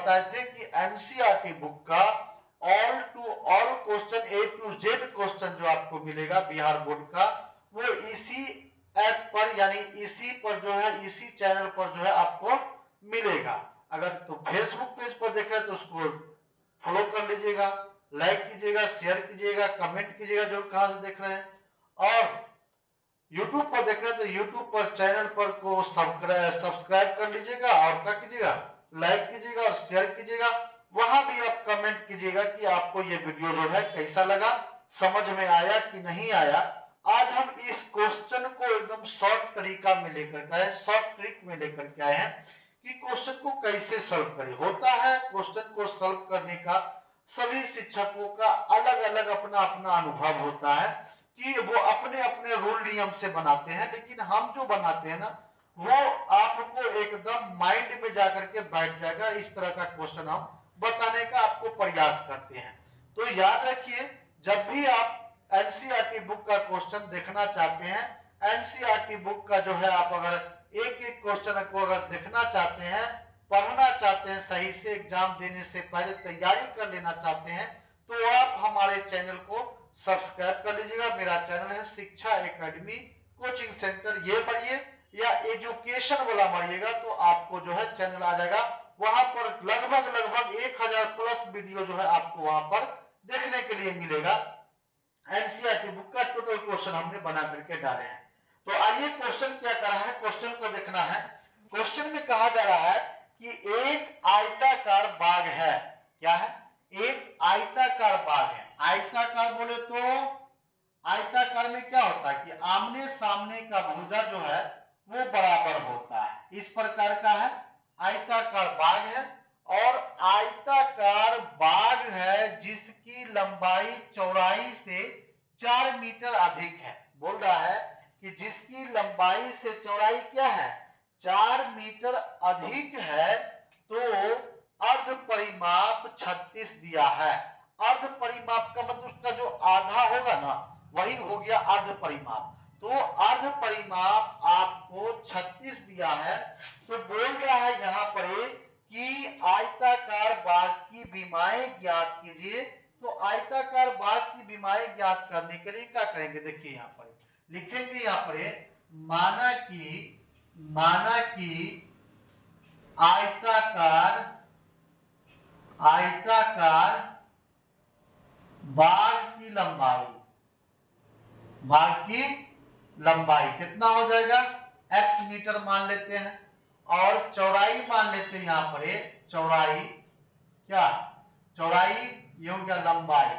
बताए थे कि एनसीईआरटी बुक का all to all question A to Z question जो आपको मिलेगा बिहार बोर्ड का, वो इसी ऐप पर यानी इसी पर जो है, इसी चैनल पर जो है आपको मिलेगा। अगर तो फेसबुक पेज पर देख रहे हैं तो उसको फॉलो कर लीजिएगा, लाइक कीजिएगा, शेयर कीजिएगा, कमेंट कीजिएगा जो कहां से देख रहे हैं। और यूट्यूब पर देख रहे हैं तो यूट्यूब पर चैनल पर को सब्सक्राइब कर लीजिएगा और क्या कीजिएगा, लाइक कीजिएगा और शेयर कीजिएगा। वहां भी आप कमेंट कीजिएगा कि आपको ये वीडियो जो है कैसा लगा, समझ में आया कि नहीं आया। आज हम इस क्वेश्चन को एकदम शॉर्ट तरीका में लेकर के आए, शॉर्ट ट्रिक में लेकर के आए हैं कि क्वेश्चन को कैसे सॉल्व करें। होता है क्वेश्चन को सॉल्व करने का सभी शिक्षकों का अलग अलग अपना अपना अनुभव होता है कि वो अपने अपने रूल नियम से बनाते हैं, लेकिन हम जो बनाते हैं ना वो आपको एकदम माइंड में जाकर के बैठ जाएगा। इस तरह का क्वेश्चन हम बताने का आपको प्रयास करते हैं। तो याद रखिए, जब भी आप एनसीईआरटी बुक का क्वेश्चन देखना चाहते हैं, एनसीईआरटी बुक का जो है आप अगर एक एक क्वेश्चन को अगर देखना चाहते हैं, पढ़ना चाहते हैं, सही से एग्जाम देने से पहले तैयारी कर लेना चाहते हैं, तो आप हमारे चैनल को सब्सक्राइब कर लीजिएगा। मेरा चैनल है शिक्षा एकेडमी कोचिंग सेंटर, ये पढ़िए या एजुकेशन वाला मारिएगा तो आपको जो है चैनल आ जाएगा। वहां पर लगभग 1000 प्लस वीडियो जो है आपको वहां पर देखने के लिए मिलेगा। एनसीईआरटी बुक का टोटल क्वेश्चन हमने बना करके डाले हैं। तो आइए क्वेश्चन क्या करा है, क्वेश्चन को देखना है। क्वेश्चन में कहा जा रहा है कि एक आयताकार बाग है। क्या है? एक आयताकार बाग है। आयताकार बोले तो आयताकार में क्या होता है कि आमने सामने का भुजा जो है वो बराबर होता है। इस प्रकार का है, आयताकार बाग है। और आयताकार बाग है जिसकी लंबाई चौड़ाई से 4 मीटर अधिक है। बोल रहा है कि जिसकी लंबाई से चौड़ाई क्या है, 4 मीटर अधिक है। तो अर्ध परिमाप 36 दिया है। अर्ध परिमाप का मतलब उसका जो आधा होगा ना वही हो गया अर्ध परिमाप। तो अर्ध परिमाप आपको 36 दिया है। तो बोल रहा है यहाँ पर कि आयताकार बाग की विमाएं ज्ञात कीजिए। तो आयताकार बाग की विमाएं ज्ञात करने के लिए क्या करेंगे, देखिए यहाँ पर लिखेंगे, यहाँ पर माना कि आयताकार बाग की लंबाई कितना हो जाएगा, x मीटर मान लेते हैं। और चौड़ाई मान लेते हैं, यहाँ पर चौड़ाई क्या, चौड़ाई ये हो गया लंबाई,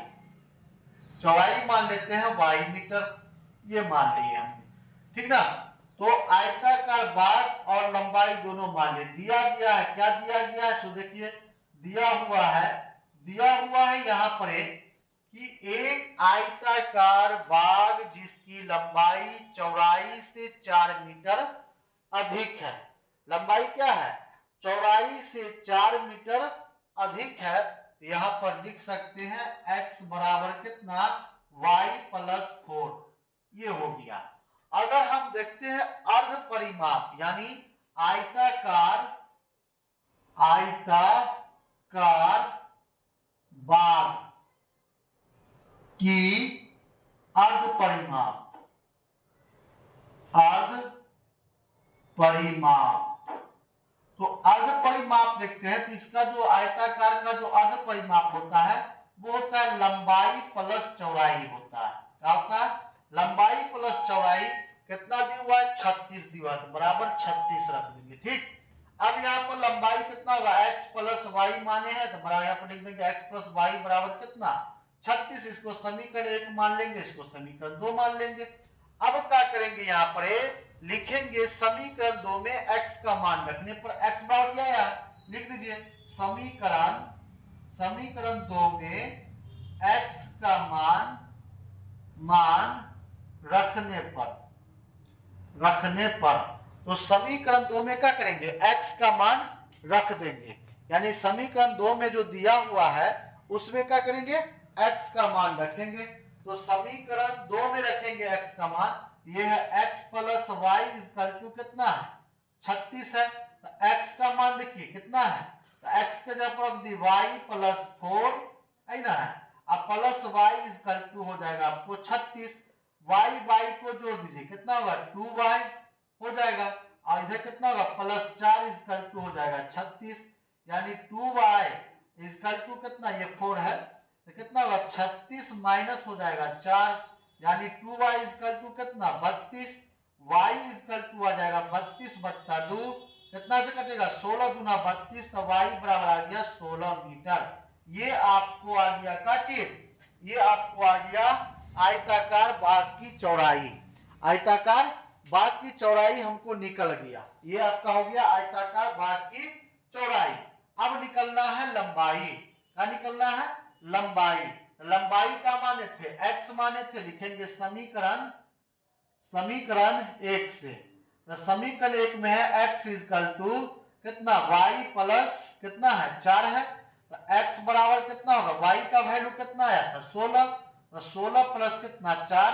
चौड़ाई मान लेते हैं y मीटर, ये मान लिए हमने, ठीक ना। तो आयताकार बाग और लंबाई दोनों मान ले दिया गया है। क्या दिया गया है, सो देखिए दिया हुआ है यहाँ पर कि एक आयताकार बाग जिसकी लंबाई चौड़ाई से 4 मीटर अधिक है। लंबाई क्या है, चौड़ाई से 4 मीटर अधिक है। तो यहाँ पर लिख सकते हैं x बराबर कितना, y प्लस 4, ये हो गया। अगर हम देखते हैं अर्ध परिमाप यानी आयताकार बाग की अर्ध परिमाप, तो अर्ध परिमाप देखते हैं। तो इसका जो आयताकार का जो अर्ध परिमाप होता है वो होता है लंबाई प्लस चौड़ाई होता है। क्या होता है, लंबाई प्लस चौड़ाई। कितना दिया हुआ है, 36 दिया हुआ है, तो बराबर 36 रख देंगे। ठीक, अब यहाँ पर लंबाई कितना होगा, x प्लस वाई माने हैं तो बराबर यहाँ पर लिख देंगे x प्लस वाई बराबर कितना, 36। इसको समीकरण 1 मान लेंगे, इसको समीकरण 2 मान लेंगे। अब क्या करेंगे, यहाँ पर लिखेंगे समीकरण 2 में x का मान रखने पर x बराबर क्या है, लिख दीजिए समीकरण 2 में x का मान रखने पर तो समीकरण 2 में क्या करेंगे, x का मान रख देंगे। यानी समीकरण 2 में जो दिया हुआ है उसमें क्या करेंगे, x का मान रखेंगे। तो समीकरण 2 में रखेंगे x का मान, ये है x plus y equal to कितना है, 36 है। तो x का मान देखिए कितना है, तो x के जगह पर रख दी y प्लस 4 है ना, अब प्लस y इक्वल टू हो जाएगा आपको 36, y को जोड़ दीजिए कितना होगा 2y हो जाएगा, और इधर कितना होगा प्लस 4 इक्वल टू हो जाएगा 36, यानी 2y इक्वल टू कितना, ये 4 है तो कितना होगा 36 माइनस हो जाएगा 4, यानी 2y इक्वल टू कितना 32, y इक्वल टू आ जाएगा 32/2, कितना से कटेगा 16 गुना 32, तो y बराबर आ गया 16 मीटर। ये आपको आ गया काटिए, ये आपको आ गया आयताकार बाग की चौड़ाई, आयताकार बाग की चौड़ाई हमको निकल गया, ये आपका हो गया आयताकार बाग की चौड़ाई। अब निकलना है लंबाई, क्या निकलना है लंबाई, लंबाई का माने थे x माने थे, लिखेंगे समीकरण, समीकरण 1 से, तो समीकरण 1 में है x इक्वल टू कितना y प्लस कितना है 4 है, तो x बराबर कितना होगा, y का वैल्यू कितना आया था 16, तो 16 प्लस कितना 4,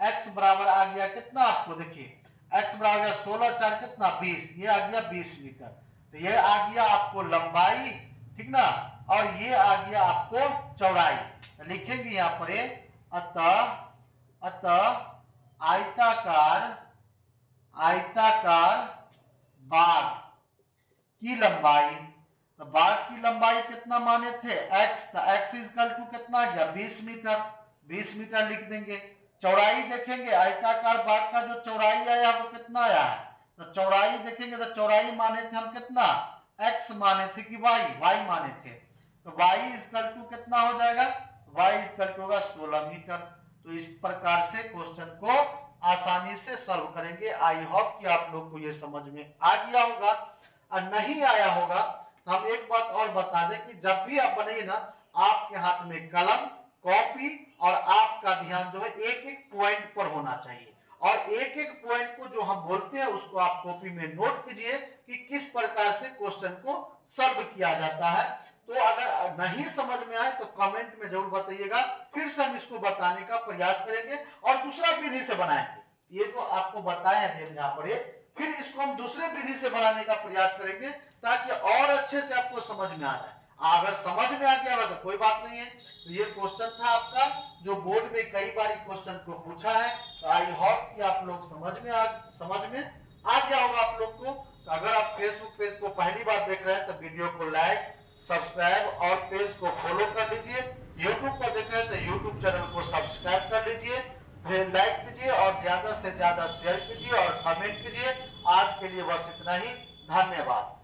x बराबर आ गया कितना, आपको देखिए x बराबर आ गया 16 4 कितना 20, ये आ गया 20 मीटर, तो ये आ गया आपको लंबाई, ठीक ना, और ये आ गया आपको चौड़ाई। तो लिखेंगे यहाँ पर अतः आयताकार, आयताकार बाग की लंबाई, तो बाग की लंबाई कितना माने थे x, तो x इक्वल टू कितना आ गया 20 मीटर, 20 मीटर लिख देंगे। चौड़ाई देखेंगे आयताकार बाग का जो चौड़ाई आया वो कितना आया है, तो चौड़ाई देखेंगे तो चौड़ाई माने थे हम कितना, x माने थे कि y माने थे, तो y इक्वल टू कितना हो जाएगा, y इक्वल टू होगा 16 मीटर। तो इस प्रकार से क्वेश्चन को आसानी से सॉल्व करेंगे। आई होप कि आप लोग को ये समझ में आ गया होगा, और नहीं आया होगा तो हम एक बात और बता दें कि जब भी आप बनाइए ना, आपके हाथ में कलम कॉपी और आपका ध्यान जो है एक एक पॉइंट पर होना चाहिए, और एक एक पॉइंट को जो हम बोलते हैं उसको आप कॉपी में नोट कीजिए कि किस प्रकार से क्वेश्चन को सॉल्व किया जाता है। तो अगर नहीं समझ में आए तो कमेंट में जरूर बताइएगा, फिर से हम इसको बताने का प्रयास करेंगे और दूसरा विधि से बनाएंगे। ये तो आपको बताया है यहाँ पर, फिर इसको हम दूसरे विधि से बनाने का प्रयास करेंगे ताकि और अच्छे से आपको समझ में आ जाए। अगर समझ में आ गया तो कोई बात नहीं है। तो ये क्वेश्चन था आपका जो बोर्ड में कई बार क्वेश्चन को पूछा है, तो आई होप कि आप लोग समझ में आ गया होगा आप लोग को। तो अगर आप फेसबुक पेज को पहली बार देख रहे हैं तो वीडियो को लाइक सब्सक्राइब और पेज को फॉलो कर लीजिए। यूट्यूब को देख रहे हैं तो यूट्यूब चैनल को सब्सक्राइब कर लीजिए, फिर लाइक कीजिए और ज्यादा से ज्यादा शेयर कीजिए और कमेंट कीजिए। आज के लिए बस इतना ही, धन्यवाद।